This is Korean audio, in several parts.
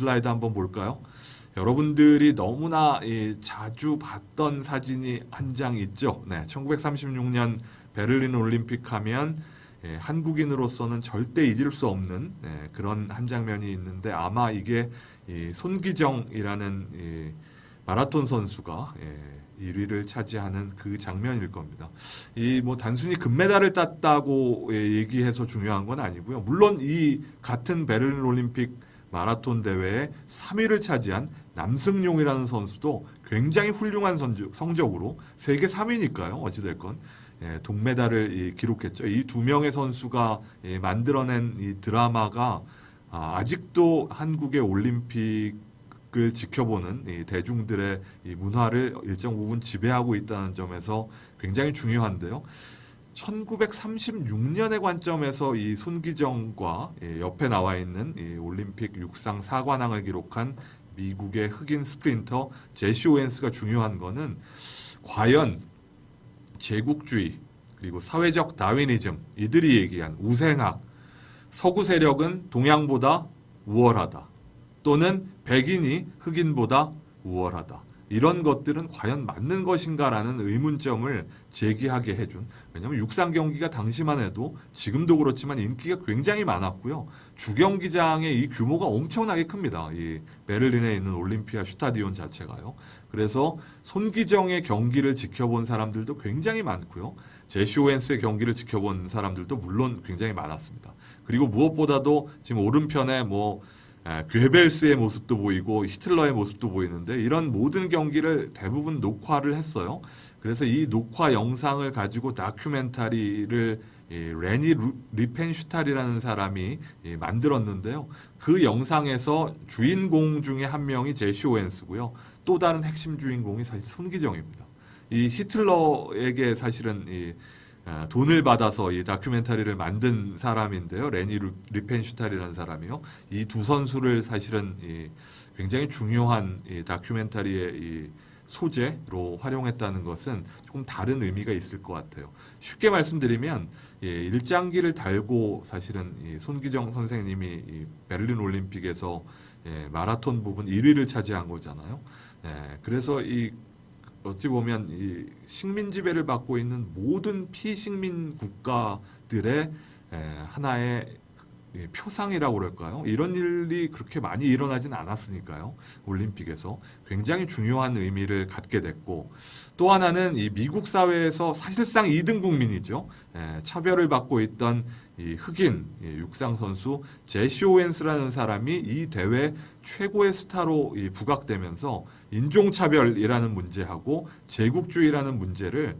슬라이드 한번 볼까요? 여러분들이 너무나 자주 봤던 사진이 한 장 있죠. 네, 1936년 베를린 올림픽 하면 한국인으로서는 절대 잊을 수 없는 그런 한 장면이 있는데 아마 이게 손기정이라는 마라톤 선수가 1위를 차지하는 그 장면일 겁니다. 뭐 단순히 금메달을 땄다고 얘기해서 중요한 건 아니고요. 물론 이 같은 베를린 올림픽 마라톤 대회에 3위를 차지한 남승용이라는 선수도 굉장히 훌륭한 성적으로 세계 3위니까요. 어찌됐건 동메달을 기록했죠. 이 두 명의 선수가 만들어낸 이 드라마가 아직도 한국의 올림픽을 지켜보는 이 대중들의 이 문화를 일정 부분 지배하고 있다는 점에서 굉장히 중요한데요. 1936년의 관점에서 이 손기정과 옆에 나와 있는 이 올림픽 육상 4관왕을 기록한 미국의 흑인 스프린터 제시 오웬스가 중요한 거는 과연 제국주의 그리고 사회적 다윈이즘 이들이 얘기한 우생학 서구 세력은 동양보다 우월하다 또는 백인이 흑인보다 우월하다 이런 것들은 과연 맞는 것인가라는 의문점을 제기하게 해준 왜냐하면 육상 경기가 당시만 해도 지금도 그렇지만 인기가 굉장히 많았고요. 주경기장의 이 규모가 엄청나게 큽니다. 이 베를린에 있는 올림피아 슈타디온 자체가요. 그래서 손기정의 경기를 지켜본 사람들도 굉장히 많고요. 제시 오웬스의 경기를 지켜본 사람들도 물론 굉장히 많았습니다. 그리고 무엇보다도 지금 오른편에 괴벨스의 모습도 보이고 히틀러의 모습도 보이는데 이런 모든 경기를 대부분 녹화를 했어요. 그래서 이 녹화 영상을 가지고 다큐멘터리를 레니 리펜슈탈이라는 사람이 만들었는데요. 그 영상에서 주인공 중에 한 명이 제시 오웬스고요. 또 다른 핵심 주인공이 사실 손기정입니다. 이 히틀러에게 사실은 돈을 받아서 이 다큐멘터리를 만든 사람인데요. 레니 리펜슈탈이라는 사람이요. 이 두 선수를 사실은 굉장히 중요한 다큐멘터리의 소재로 활용했다는 것은 조금 다른 의미가 있을 것 같아요. 쉽게 말씀드리면 일장기를 달고 사실은 손기정 선생님이 베를린 올림픽에서 마라톤 부분 1위를 차지한 거잖아요. 그래서 어찌 보면 이 식민 지배를 받고 있는 모든 피식민 국가들의 하나의 표상이라고 그럴까요? 이런 일이 그렇게 많이 일어나진 않았으니까요. 올림픽에서 굉장히 중요한 의미를 갖게 됐고 또 하나는 이 미국 사회에서 사실상 2등 국민이죠. 차별을 받고 있던 이 흑인 육상 선수 제시 오웬스라는 사람이 이 대회 최고의 스타로 부각되면서 인종차별이라는 문제하고 제국주의라는 문제를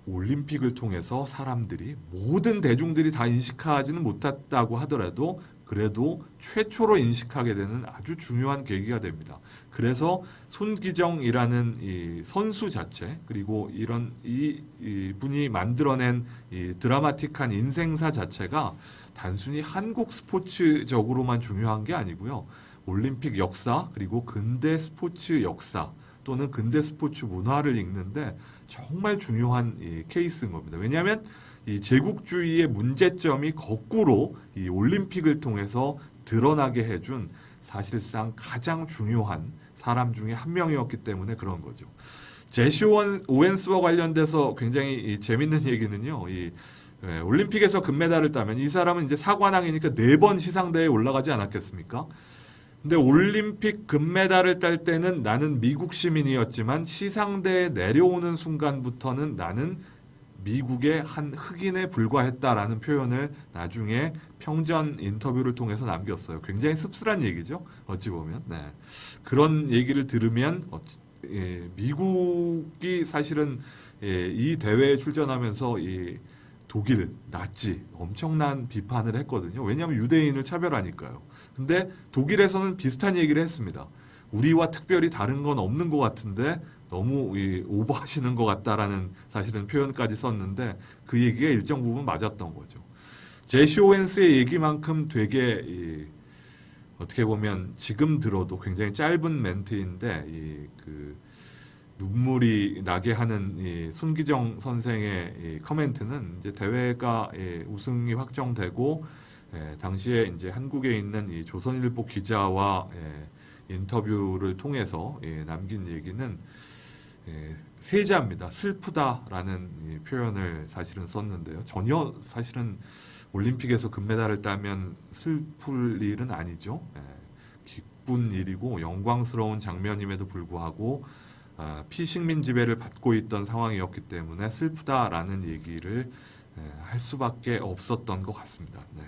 올림픽을 통해서 사람들이 모든 대중들이 다 인식하지는 못했다고 하더라도 그래도 최초로 인식하게 되는 아주 중요한 계기가 됩니다. 그래서 손기정이라는 이 선수 자체 그리고 이 분이 만들어낸 이 드라마틱한 인생사 자체가 단순히 한국 스포츠적으로만 중요한 게 아니고요. 올림픽 역사 그리고 근대 스포츠 역사 또는 근대 스포츠 문화를 읽는데 정말 중요한 케이스인 겁니다. 왜냐하면 이 제국주의의 문제점이 거꾸로 이 올림픽을 통해서 드러나게 해준 사실상 가장 중요한 사람 중에 한 명이었기 때문에 그런 거죠. 제시 오웬스와 관련돼서 굉장히 재밌는 얘기는요. 올림픽에서 금메달을 따면 이 사람은 이제 4관왕이니까 4번 시상대에 올라가지 않았겠습니까? 근데 올림픽 금메달을 딸 때는 나는 미국 시민이었지만 시상대에 내려오는 순간부터는 나는 미국의 한 흑인에 불과했다라는 표현을 나중에 평전 인터뷰를 통해서 남겼어요. 굉장히 씁쓸한 얘기죠. 어찌 보면. 그런 얘기를 들으면 미국이 사실은 이 대회에 출전하면서 독일, 나치 엄청난 비판을 했거든요. 왜냐하면 유대인을 차별하니까요. 근데 독일에서는 비슷한 얘기를 했습니다. 우리와 특별히 다른 건 없는 것 같은데 너무 오버하시는 것 같다라는 사실은 표현까지 썼는데 그 얘기가 일정 부분 맞았던 거죠. 제시 오웬스의 얘기만큼 되게 어떻게 보면 지금 들어도 굉장히 짧은 멘트인데 눈물이 나게 하는 손기정 선생의 커멘트는 이제 대회가 우승이 확정되고 당시에 이제 한국에 있는 이 조선일보 기자와 인터뷰를 통해서 남긴 얘기는 세자입니다. 슬프다라는 이 표현을 사실은 썼는데요. 전혀 사실은 올림픽에서 금메달을 따면 슬플 일은 아니죠. 기쁜 일이고 영광스러운 장면임에도 불구하고 피식민 지배를 받고 있던 상황이었기 때문에 슬프다라는 얘기를 할 수밖에 없었던 것 같습니다. 네.